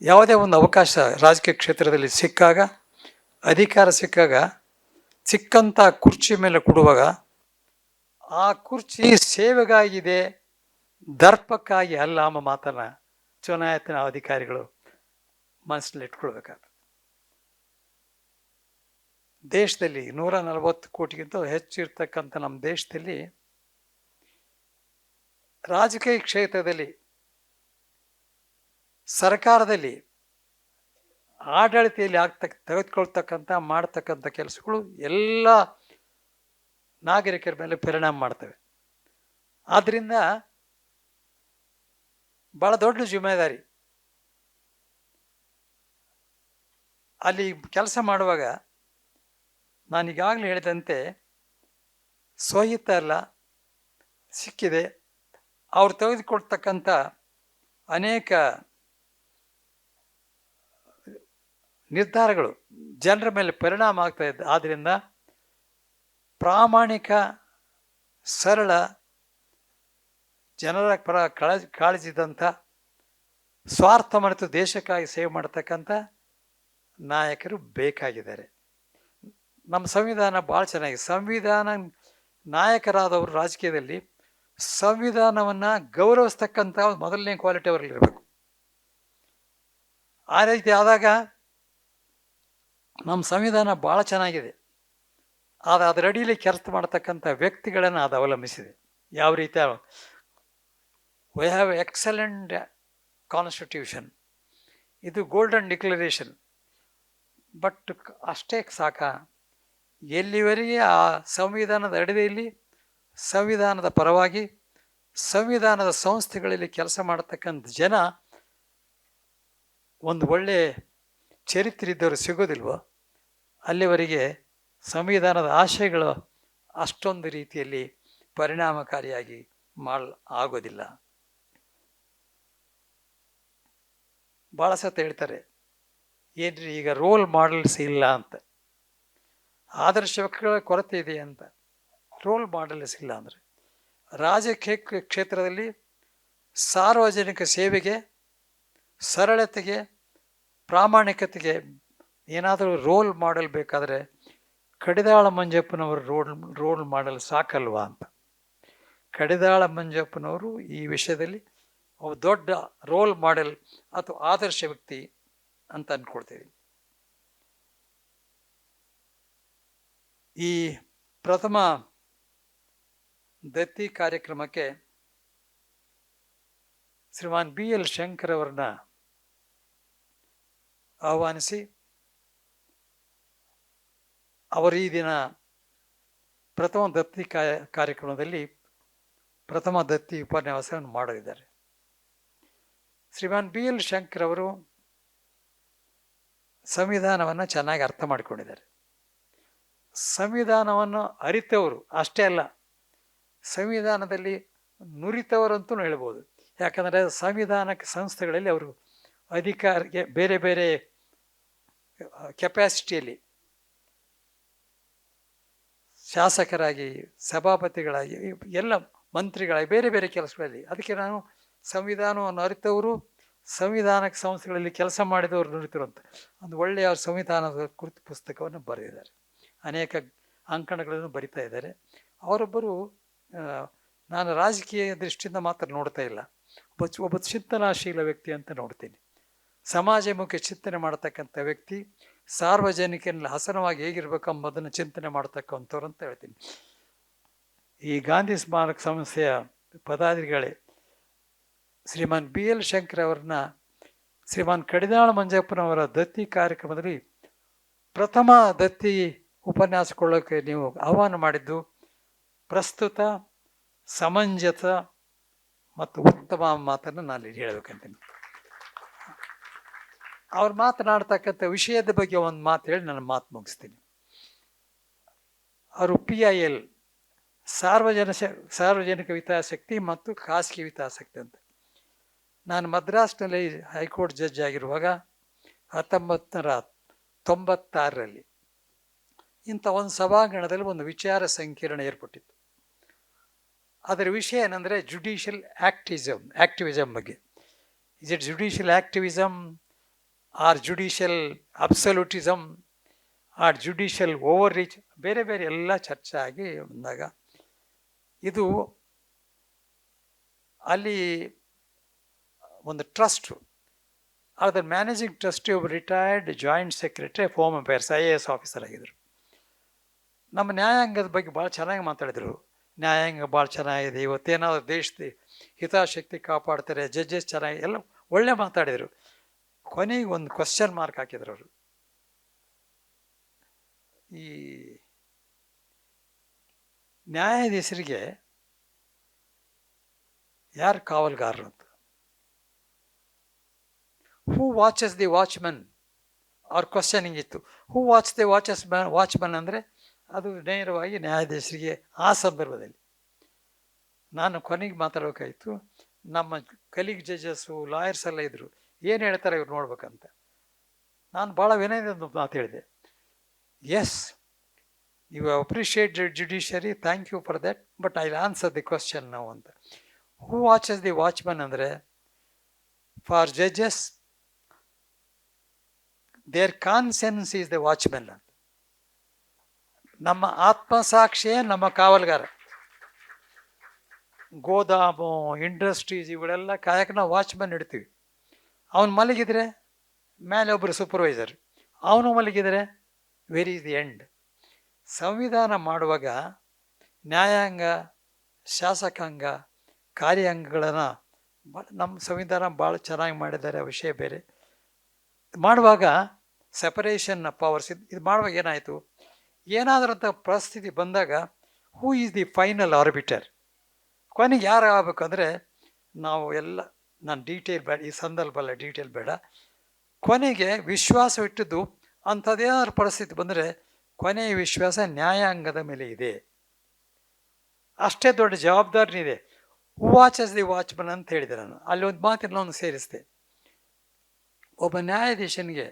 ಯಾವುದೇ ಒಂದು ಅವಕಾಶ ರಾಜಕೀಯ ಕ್ಷೇತ್ರದಲ್ಲಿ ಸಿಕ್ಕಾಗ, ಅಧಿಕಾರ ಸಿಕ್ಕಾಗ, ಸಿಕ್ಕಂಥ ಕುರ್ಚಿ ಮೇಲೆ ಕೊಡುವಾಗ ಆ ಕುರ್ಚಿ ಸೇವೆಗಾಗಿದೆ, ದರ್ಪಕ್ಕಾಗಿ ಅಲ್ಲ ಎಂಬ ಮಾತನ್ನು ಚುನಾಯಿತ ಅಧಿಕಾರಿಗಳು ಮನಸ್ಸಲ್ಲಿ ಇಟ್ಕೊಳ್ಬೇಕಾಗ್ತದೆ. ದೇಶದಲ್ಲಿ 140 ಕೋಟಿಗಿಂತ ಹೆಚ್ಚು ಇರ್ತಕ್ಕಂಥ ನಮ್ಮ ದೇಶದಲ್ಲಿ ರಾಜಕೀಯ ಕ್ಷೇತ್ರದಲ್ಲಿ, ಸರ್ಕಾರದಲ್ಲಿ, ಆಡಳಿತೆಯಲ್ಲಿ ತೆಗೆದುಕೊಳ್ತಕ್ಕಂಥ ಮಾಡ್ತಕ್ಕಂಥ ಕೆಲಸಗಳು ಎಲ್ಲ ನಾಗರಿಕರ ಮೇಲೆ ಪರಿಣಾಮ ಮಾಡ್ತವೆ. ಆದ್ದರಿಂದ ಭಾಳ ದೊಡ್ಡ ಜಿಮ್ಮೆದಾರಿ. ಅಲ್ಲಿ ಕೆಲಸ ಮಾಡುವಾಗ ನಾನು ಈಗಾಗಲೇ ಹೇಳಿದಂತೆ ಸ್ವಹಿತ ಅಲ್ಲ, ಸಿಕ್ಕಿದೆ. ಅವ್ರು ತೆಗೆದುಕೊಳ್ತಕ್ಕಂಥ ಅನೇಕ ನಿರ್ಧಾರಗಳು ಜನರ ಮೇಲೆ ಪರಿಣಾಮ ಆಗ್ತಾ ಇದ್ದ. ಆದ್ದರಿಂದ ಪ್ರಾಮಾಣಿಕ, ಸರಳ, ಜನರ ಪರ ಕಾಳಜಿದಂಥ, ಸ್ವಾರ್ಥ ಮರೆತು ದೇಶಕ್ಕಾಗಿ ಸೇವೆ ಮಾಡತಕ್ಕಂಥ ನಾಯಕರು ಬೇಕಾಗಿದ್ದಾರೆ. ನಮ್ಮ ಸಂವಿಧಾನ ಭಾಳ ಚೆನ್ನಾಗಿದೆ. ಸಂವಿಧಾನ ನಾಯಕರಾದವರು ರಾಜಕೀಯದಲ್ಲಿ ಸಂವಿಧಾನವನ್ನು ಗೌರವಿಸ್ತಕ್ಕಂಥ ಮೊದಲನೇ ಕ್ವಾಲಿಟಿ ಅವರಲ್ಲಿರಬೇಕು. ಆ ರೀತಿ ಆದಾಗ ನಮ್ಮ ಸಂವಿಧಾನ ಭಾಳ ಚೆನ್ನಾಗಿದೆ. ಆದರೆ ಅದರ ಅಡಿಯಲ್ಲಿ ಕೆಲಸ ಮಾಡ್ತಕ್ಕಂಥ ವ್ಯಕ್ತಿಗಳನ್ನು ಅದು ಅವಲಂಬಿಸಿದೆ. ಯಾವ ರೀತಿ ವಿ ಹ್ಯಾವ್ ಎಕ್ಸಲೆಂಟ್ ಕಾನ್ಸ್ಟಿಟ್ಯೂಷನ್, ಇದು ಗೋಲ್ಡನ್ ಡಿಕ್ಲರೇಷನ್, ಬಟ್ ಅಷ್ಟೇ ಸಾಕ? ಎಲ್ಲಿವರೆಗೆ ಆ ಸಂವಿಧಾನದ ಅಡಿಯಲ್ಲಿ ಸಂವಿಧಾನದ ಪರವಾಗಿ ಸಂವಿಧಾನದ ಸಂಸ್ಥೆಗಳಲ್ಲಿ ಕೆಲಸ ಮಾಡತಕ್ಕಂಥ ಜನ ಒಂದು ಒಳ್ಳೆ ಚರಿತ್ರೆ ಇದ್ದವರು ಸಿಗೋದಿಲ್ವೋ ಅಲ್ಲಿವರೆಗೆ ಸಂವಿಧಾನದ ಆಶಯಗಳು ಅಷ್ಟೊಂದು ರೀತಿಯಲ್ಲಿ ಪರಿಣಾಮಕಾರಿಯಾಗಿ ಆಗೋದಿಲ್ಲ. ಭಾಳ ಸತ ಹೇಳ್ತಾರೆ, ಏನ್ರಿ ಈಗ ರೋಲ್ ಮಾಡೆಲ್ಸ್ ಇಲ್ಲ ಅಂತ, ಆದರ್ಶ ವ್ಯಕ್ತಿಗಳ ಕೊರತೆ ಇದೆ ಅಂತ. ರೋಲ್ ಮಾಡೆಲ್ಸ್ ಇಲ್ಲ ಅಂದರೆ ರಾಜಕೀಯ ಕ್ಷೇತ್ರದಲ್ಲಿ ಸಾರ್ವಜನಿಕ ಸೇವೆಗೆ, ಸರಳತೆಗೆ, ಪ್ರಾಮಾಣಿಕತೆಗೆ ಏನಾದರೂ ರೋಲ್ ಮಾಡೆಲ್ ಬೇಕಾದರೆ ಕಡಿದಾಳ ಮಂಜಪ್ಪನವರು ರೋಲ್ ಮಾಡೆಲ್ ಸಾಕಲ್ವಾ ಅಂತ. ಕಡಿದಾಳ ಮಂಜಪ್ಪನವರು ಈ ವಿಷಯದಲ್ಲಿ ದೊಡ್ಡ ರೋಲ್ ಮಾಡೆಲ್ ಅಥವಾ ಆದರ್ಶ ವ್ಯಕ್ತಿ ಅಂತ ಅಂದ್ಕೊಳ್ತೀವಿ. ಈ ಪ್ರಥಮ ದತ್ತಿ ಕಾರ್ಯಕ್ರಮಕ್ಕೆ ಶ್ರೀಮಾನ್ BL ಶಂಕರ್ ಅವರನ್ನ ಆಹ್ವಾನಿಸಿ ಅವರು ಈ ದಿನ ಪ್ರಥಮ ದತ್ತಿ ಕಾರ್ಯಕ್ರಮದಲ್ಲಿ ಪ್ರಥಮ ದತ್ತಿ ಉಪನ್ಯಾಸವನ್ನು ಮಾಡಲಿದ್ದಾರೆ. ಶ್ರೀಮಾನ್ BL ಶಂಕರ್ ಅವರು ಸಂವಿಧಾನವನ್ನು ಚೆನ್ನಾಗಿ ಅರ್ಥ ಮಾಡಿಕೊಂಡಿದ್ದಾರೆ. ಸಂವಿಧಾನವನ್ನು ಅರಿತವರು ಅಷ್ಟೇ ಅಲ್ಲ, ಸಂವಿಧಾನದಲ್ಲಿ ನುರಿತವರಂತೂ ಹೇಳ್ಬೋದು. ಯಾಕಂದರೆ ಸಂವಿಧಾನಕ್ಕೆ ಸಂಸ್ಥೆಗಳಲ್ಲಿ ಅವರು ಅಧಿಕಾರಿಗೆ ಬೇರೆ ಬೇರೆ ಕೆಪಾಸಿಟಿಯಲ್ಲಿ ಶಾಸಕರಾಗಿ, ಸಭಾಪತಿಗಳಾಗಿ, ಎಲ್ಲ ಮಂತ್ರಿಗಳಾಗಿ ಬೇರೆ ಬೇರೆ ಕೆಲಸಗಳಲ್ಲಿ. ಅದಕ್ಕೆ ನಾನು ಸಂವಿಧಾನವನ್ನು ಅರಿತವರು, ಸಂವಿಧಾನಕ್ಕೆ ಸಂಸ್ಥೆಗಳಲ್ಲಿ ಕೆಲಸ ಮಾಡಿದವರು ನುರಿತರು ಅಂತ ಒಂದು ಒಳ್ಳೆಯ ಸಂವಿಧಾನದ ಕುರಿತು ಪುಸ್ತಕವನ್ನು ಬರೆದಿದ್ದಾರೆ. ಅನೇಕ ಅಂಕಣಗಳನ್ನು ಬರಿತಾ ಇದ್ದಾರೆ. ಅವರೊಬ್ಬರು ನಾನು ರಾಜಕೀಯ ದೃಷ್ಟಿಯಿಂದ ಮಾತ್ರ ನೋಡ್ತಾ ಇಲ್ಲ, ಒಬ್ಬ ಚಿಂತನಾಶೀಲ ವ್ಯಕ್ತಿ ಅಂತ ನೋಡ್ತೀನಿ. ಸಮಾಜಮುಖಿ ಚಿಂತನೆ ಮಾಡತಕ್ಕಂಥ ವ್ಯಕ್ತಿ, ಸಾರ್ವಜನಿಕನಲ್ಲಿ ಹಸನವಾಗಿ ಹೇಗಿರ್ಬೇಕು ಎಂಬುದನ್ನು ಚಿಂತನೆ ಮಾಡ್ತಕ್ಕಂಥವ್ರು ಅಂತ ಹೇಳ್ತೀನಿ. ಈ ಗಾಂಧಿ ಸ್ಮಾರಕ ಸಂಸ್ಥೆಯ ಪದಾಧಿಕಾರಿ ಶ್ರೀಮಾನ್ BL ಶಂಕರ್ ಅವರನ್ನ ಶ್ರೀಮಾನ್ ಕಡಿದಾಳ ಮಂಜಪ್ಪನವರ ದತ್ತಿ ಕಾರ್ಯಕ್ರಮದಲ್ಲಿ ಪ್ರಥಮ ದತ್ತಿ ಉಪನ್ಯಾಸಕೊಳ್ಳೋಕ್ಕೆ ನೀವು ಆಹ್ವಾನ ಮಾಡಿದ್ದು ಪ್ರಸ್ತುತ, ಸಮಂಜಸ ಮತ್ತು ಉತ್ತಮ ಮಾತನ್ನು ನಾನು ಹೇಳಬೇಕಂತೀನಿ. ಅವ್ರು ಮಾತನಾಡ್ತಕ್ಕಂಥ ವಿಷಯದ ಬಗ್ಗೆ ಒಂದು ಮಾತು ಹೇಳಿ ನನ್ನ ಮಾತು ಮುಗಿಸ್ತೀನಿ. ಅವರು PIL ಸಾರ್ವಜನಿಕ ಹಿತಾಸಕ್ತಿ ಮತ್ತು ಖಾಸಗಿ ಹಿತಾಸಕ್ತಿ ಅಂತ. ನಾನು ಮದ್ರಾಸ್ನಲ್ಲಿ ಹೈಕೋರ್ಟ್ ಜಡ್ಜ್ ಆಗಿರುವಾಗ 1996ರಲ್ಲಿ ಇಂಥ ಒಂದು ಸಭಾಂಗಣದಲ್ಲಿ ಒಂದು ವಿಚಾರ ಸಂಕಿರಣ ಏರ್ಪಟ್ಟಿತ್ತು. ಅದರ ವಿಷಯ ಏನಂದರೆ ಜುಡಿಷಿಯಲ್ ಆಕ್ಟಿವಿಸಮ್ ಬಗ್ಗೆ. Is it judicial activism or judicial absolutism or judicial overreach, ಬೇರೆ ಬೇರೆ ಎಲ್ಲ ಚರ್ಚೆ ಆಗಿ ಬಂದಾಗ ಇದು ಅಲ್ಲಿ ಒಂದು ಟ್ರಸ್ಟ್, ಅದರ ಮ್ಯಾನೇಜಿಂಗ್ ಟ್ರಸ್ಟಿ ಒಬ್ಬ retired joint secretary of home affairs IAS officer ಆಗಿದ್ದರು. ನಮ್ಮ ನ್ಯಾಯಾಂಗದ ಬಗ್ಗೆ ಭಾಳ ಚೆನ್ನಾಗಿ ಮಾತಾಡಿದರು. ನ್ಯಾಯಾಂಗ ಭಾಳ ಚೆನ್ನಾಗಿದೆ, ಇವತ್ತೇನಾದರೂ ದೇಶದ ಹಿತಾಸಕ್ತಿ ಕಾಪಾಡ್ತಾರೆ, ಜಡ್ಜಸ್ ಚೆನ್ನಾಗಿ ಎಲ್ಲ ಒಳ್ಳೆ ಮಾತಾಡಿದರು. ಕೊನೆಗೆ ಒಂದು ಕ್ವಶನ್ ಮಾರ್ಕ್ ಹಾಕಿದ್ರು ಅವರು. ಈ ನ್ಯಾಯಾಧೀಶರಿಗೆ ಯಾರು ಕಾವಲ್ಗಾರರು ಅಂತ, ಹೂ ವಾಚಸ್ ದಿ ವಾಚ್ಮನ್ ಅವ್ರ ಕ್ವಶನಿಂಗ್ ಇತ್ತು. ಹೂ ವಾಚ್ ದಿ ವಾಚ್ಮನ್ ಅಂದರೆ ಅದು ನೇರವಾಗಿ ನ್ಯಾಯಾಧೀಶರಿಗೆ ಆ ಸಂದರ್ಭದಲ್ಲಿ. ನಾನು ಕೊನೆಗೆ ಮಾತಾಡಬೇಕಾಯಿತು. ನಮ್ಮ ಕಲೀಗ್ ಜಡ್ಜಸ್ಸು, ಲಾಯರ್ಸ್ ಎಲ್ಲ ಇದ್ದರು, ಏನು ಹೇಳ್ತಾರೆ ಇವ್ರು ನೋಡ್ಬೇಕಂತ. ನಾನು ಭಾಳ ವಿನಯದಿಂದ ಮಾತು ಹೇಳಿದೆ. Yes, you appreciate the judiciary, thank you for that, but I answer the question ನಾವು ಅಂತ. ಹೂ ವಾಚಸ್ ದಿ ವಾಚ್ಮನ್ ಅಂದರೆ, for judges their conscience is the watchman ಅಂತ. ನಮ್ಮ ಆತ್ಮಸಾಕ್ಷಿಯೇ ನಮ್ಮ ಕಾವಲುಗಾರ. ಗೋದಾಮು, ಇಂಡಸ್ಟ್ರೀಸ್ ಇವುಗಳೆಲ್ಲ ಕಾಯಕ್ಕೆ ನಾವು ವಾಚ್ಮನ್ ಇಡ್ತೀವಿ. ಅವನು ಮಲಗಿದರೆ ಮೇಲೆ ಒಬ್ಬರು ಸೂಪರ್ವೈಸರ್, ಅವನು ಮಲಗಿದರೆ ವೆರ್ ಈಸ್ ದಿ ಎಂಡ್. ಸಂವಿಧಾನ ಮಾಡುವಾಗ ನ್ಯಾಯಾಂಗ, ಶಾಸಕಾಂಗ, ಕಾರ್ಯಾಂಗಗಳನ್ನು ನಮ್ಮ ಸಂವಿಧಾನ ಭಾಳ ಚೆನ್ನಾಗಿ ಮಾಡಿದ್ದಾರೆ, ಆ ವಿಷಯ ಬೇರೆ. ಮಾಡುವಾಗ ಸೆಪರೇಷನ್ ಆಫ್ ಪವರ್ಸ್ ಇದು ಮಾಡುವಾಗ ಏನಾಯಿತು, ಏನಾದ್ರಂಥ ಪರಿಸ್ಥಿತಿ ಬಂದಾಗ who is the final arbiter, ಕೊನೆಗೆ ಯಾರು ಆಗಬೇಕಂದ್ರೆ ನಾವು ಎಲ್ಲ, ನಾನು ಡೀಟೇಲ್ ಬೇಡ ಈ ಸಂದರ್ಭಲ್ಲ, ಡೀಟೇಲ್ ಬೇಡ. ಕೊನೆಗೆ ವಿಶ್ವಾಸವಿಟ್ಟದ್ದು ಅಂಥದ್ದೇನಾದ್ರು ಪರಿಸ್ಥಿತಿ ಬಂದರೆ ಕೊನೆಯ ವಿಶ್ವಾಸ ನ್ಯಾಯಾಂಗದ ಮೇಲೆ ಇದೆ. ಅಷ್ಟೇ ದೊಡ್ಡ ಜವಾಬ್ದಾರಿ ಇದೆ. ಹೂ ವಾಚಸ್ ದಿ ವಾಚ್ಮನ್ ಅಂತ ಹೇಳಿದೆ ನಾನು. ಅಲ್ಲಿ ಒಂದು ಮಾತಿನ ಒಂದು ಸೇರಿಸಿದೆ. ಒಬ್ಬ ನ್ಯಾಯಾಧೀಶನಿಗೆ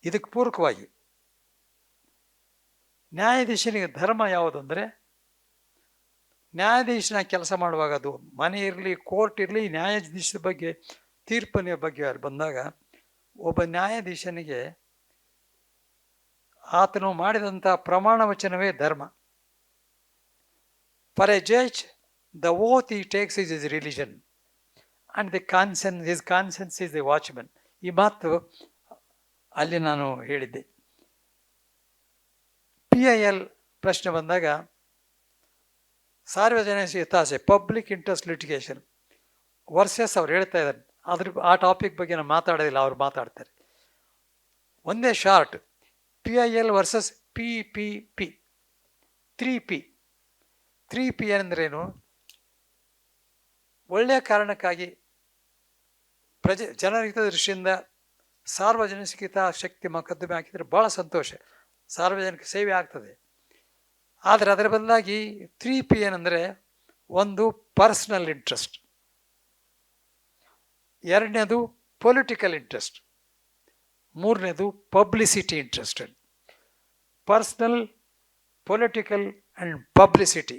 ಇದಕ್ಕೆ ಪೂರಕವಾಗಿ ನ್ಯಾಯಾಧೀಶನಿಗೆ ಧರ್ಮ ಯಾವುದು ಅಂದರೆ, ನ್ಯಾಯಾಧೀಶನ ಕೆಲಸ ಮಾಡುವಾಗ, ಅದು ಮನೆ ಇರಲಿ, ಕೋರ್ಟ್ ಇರಲಿ, ನ್ಯಾಯಾಧೀಶದ ಬಗ್ಗೆ, ತೀರ್ಪಿನ ಬಗ್ಗೆ ಅಲ್ಲಿ ಬಂದಾಗ ಒಬ್ಬ ನ್ಯಾಯಾಧೀಶನಿಗೆ ಆತನು ಮಾಡಿದಂಥ ಪ್ರಮಾಣ ವಚನವೇ ಧರ್ಮ. For A judge the oath he takes is his religion and the conscience, his conscience is the watchman. ಈ ಮಾತು ಅಲ್ಲಿ ನಾನು ಹೇಳಿದ್ದೆ. PIL ಪ್ರಶ್ನೆ ಬಂದಾಗ ಸಾರ್ವಜನಿಕ ಹಿತಾಸೆ, ಪಬ್ಲಿಕ್ ಇಂಟ್ರೆಸ್ಟ್ ಲಿಟಿಗೇಷನ್ ವರ್ಸಸ್ ಅವ್ರು ಹೇಳ್ತಾ ಇದ್ದಾರೆ. ಆ ಟಾಪಿಕ್ ಬಗ್ಗೆ ನಾನು ಮಾತಾಡೋದಿಲ್ಲ, ಅವ್ರು ಮಾತಾಡ್ತಾರೆ. ಒಂದೇ short, PIL versus PPP, 3P. 3P ಏನಂದ್ರೇನು? ಒಳ್ಳೆಯ ಕಾರಣಕ್ಕಾಗಿ ಜನರ ಹಿತದ ದೃಷ್ಟಿಯಿಂದ ಸಾರ್ವಜನಿಕ ಹಿತಾಸಕ್ತಿ ಮೊಕದ್ದಮೆ ಹಾಕಿದರೆ ಭಾಳ ಸಂತೋಷ, ಸಾರ್ವಜನಿಕ ಸೇವೆ ಆಗ್ತದೆ. ಆದರೆ ಅದರ ಬದಲಾಗಿ 3P ಏನಂದರೆ, ಒಂದು ಪರ್ಸನಲ್ ಇಂಟ್ರೆಸ್ಟ್, ಎರಡನೇದು ಪೊಲಿಟಿಕಲ್ ಇಂಟ್ರೆಸ್ಟ್, ಮೂರನೇದು publicity interested. Personal, political and publicity,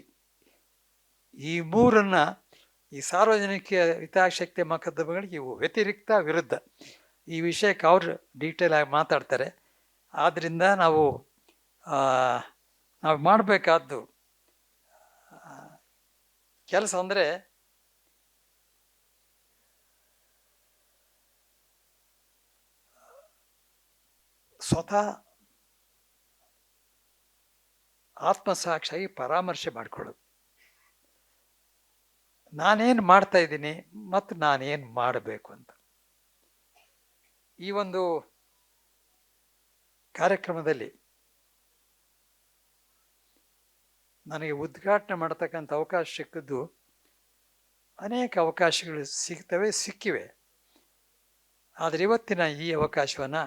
ಈ ಮೂರನ್ನು ಈ ಸಾರ್ವಜನಿಕ ಹಿತಾಸಕ್ತಿ ಮೊಕದ್ದಮೆಗಳಿಗೆ ಇವು ವ್ಯತಿರಿಕ್ತ, ವಿರುದ್ಧ. ಈ ವಿಷಯಕ್ಕೆ ಅವರು ಡೀಟೇಲ್ ಆಗಿ ಮಾತಾಡ್ತಾರೆ. ಆದ್ದರಿಂದ ನಾವು ಮಾಡಬೇಕಾದ್ದು ಕೆಲಸ ಅಂದರೆ, ಸ್ವತಃ ಆತ್ಮಸಾಕ್ಷಿಯಾಗಿ ಪರಾಮರ್ಶೆ ಮಾಡಿಕೊಳ್ಳೋದು. ನಾನೇನು ಮಾಡ್ತಾ ಇದ್ದೀನಿ ಮತ್ತು ನಾನೇನು ಮಾಡಬೇಕು ಅಂತ. ಈ ಒಂದು ಕಾರ್ಯಕ್ರಮದಲ್ಲಿ ನನಗೆ ಉದ್ಘಾಟನೆ ಮಾಡ್ತಕ್ಕಂಥ ಅವಕಾಶ ಸಿಕ್ಕಿದ್ದು, ಅನೇಕ ಅವಕಾಶಗಳು ಸಿಕ್ಕಿವೆ. ಆದರೆ ಇವತ್ತಿನ ಈ ಅವಕಾಶವನ್ನು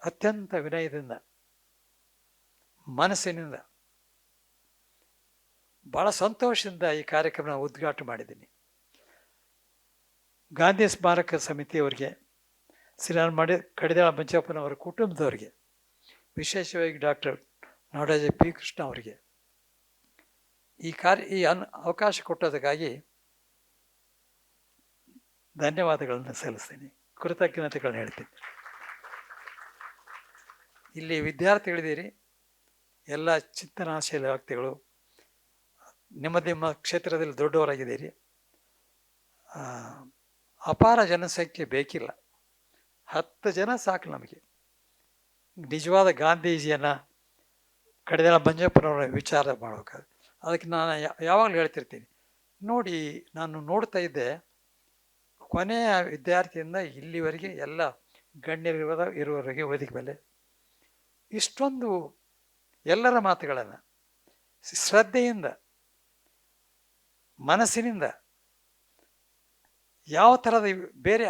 ಅತ್ಯಂತ ವಿನಯದಿಂದ, ಮನಸ್ಸಿನಿಂದ, ಭಾಳ ಸಂತೋಷದಿಂದ ಈ ಕಾರ್ಯಕ್ರಮ ಉದ್ಘಾಟನೆ ಮಾಡಿದ್ದೀನಿ. ಗಾಂಧಿ ಸ್ಮಾರಕ ಸಮಿತಿಯವರಿಗೆ, ಕಡಿದಾಳ ಮಂಜಪ್ಪನವರ ಕುಟುಂಬದವರಿಗೆ, ವಿಶೇಷವಾಗಿ ಡಾಕ್ಟರ್ ನಾಡೋಜ ಪಿ ಕೃಷ್ಣ ಅವರಿಗೆ ಈ ಅವಕಾಶ ಕೊಟ್ಟೋದಕ್ಕಾಗಿ ಧನ್ಯವಾದಗಳನ್ನು ಸಲ್ಲಿಸ್ತೀನಿ, ಕೃತಜ್ಞತೆಗಳನ್ನ ಹೇಳ್ತೀನಿ. ಇಲ್ಲಿ ವಿದ್ಯಾರ್ಥಿಗಳಿದ್ದೀರಿ, ಎಲ್ಲ ಚಿಂತನಾಶೀಲ ವ್ಯಕ್ತಿಗಳು, ನಿಮ್ಮ ಕ್ಷೇತ್ರದಲ್ಲಿ ದೊಡ್ಡವರಾಗಿದ್ದೀರಿ. ಅಪಾರ ಜನಸಂಖ್ಯೆ ಬೇಕಿಲ್ಲ, 10 ಜನ ಸಾಕು ನಮಗೆ. ನಿಜವಾದ ಗಾಂಧೀಜಿಯನ್ನು, ಕಡಿದಾಳ ಮಂಜಪ್ಪನವರ ವಿಚಾರ ಮಾಡಬೇಕಾದ್ರೆ ಅದಕ್ಕೆ ನಾನು ಯಾವಾಗಲೂ ಹೇಳ್ತಿರ್ತೀನಿ. ನೋಡಿ, ನಾನು ನೋಡ್ತಾ ಇದ್ದೆ, ಕೊನೆಯ ವಿದ್ಯಾರ್ಥಿಯಿಂದ ಇಲ್ಲಿವರೆಗೆ ಎಲ್ಲ ಇರುವವರೆಗೆ ವೇದಿಕೆ ಮೇಲೆ ಇಷ್ಟೊಂದು ಎಲ್ಲರ ಮಾತುಗಳನ್ನು ಶ್ರದ್ಧೆಯಿಂದ, ಮನಸ್ಸಿನಿಂದ, ಯಾವ ಥರದ ಬೇರೆ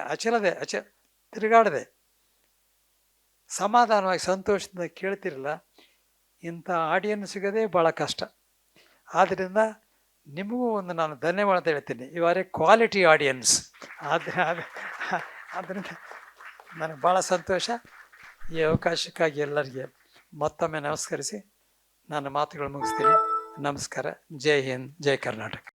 ತಿರುಗಾಡದೆ ಸಮಾಧಾನವಾಗಿ ಸಂತೋಷದಿಂದ ಕೇಳ್ತಿರಲ್ಲ, ಇಂಥ ಆಡಿಯನ್ಸ್ ಸಿಗೋದೇ ಭಾಳ ಕಷ್ಟ. ಆದ್ದರಿಂದ ನಿಮಗೂ ಒಂದು ನಾನು ಧನ್ಯವಾದ ಹೇಳ್ತೀನಿ. You are a quality audience. ಆದ್ದರಿಂದ ನನಗೆ ಭಾಳ ಸಂತೋಷ. ಈ ಅವಕಾಶಕ್ಕಾಗಿ ಎಲ್ಲರಿಗೆ ಮತ್ತೊಮ್ಮೆ ನಮಸ್ಕರಿಸಿ ನನ್ನ ಮಾತುಗಳು ಮುಗಿಸ್ತೀನಿ. ನಮಸ್ಕಾರ. ಜೈ ಹಿಂದ್, ಜೈ ಕರ್ನಾಟಕ.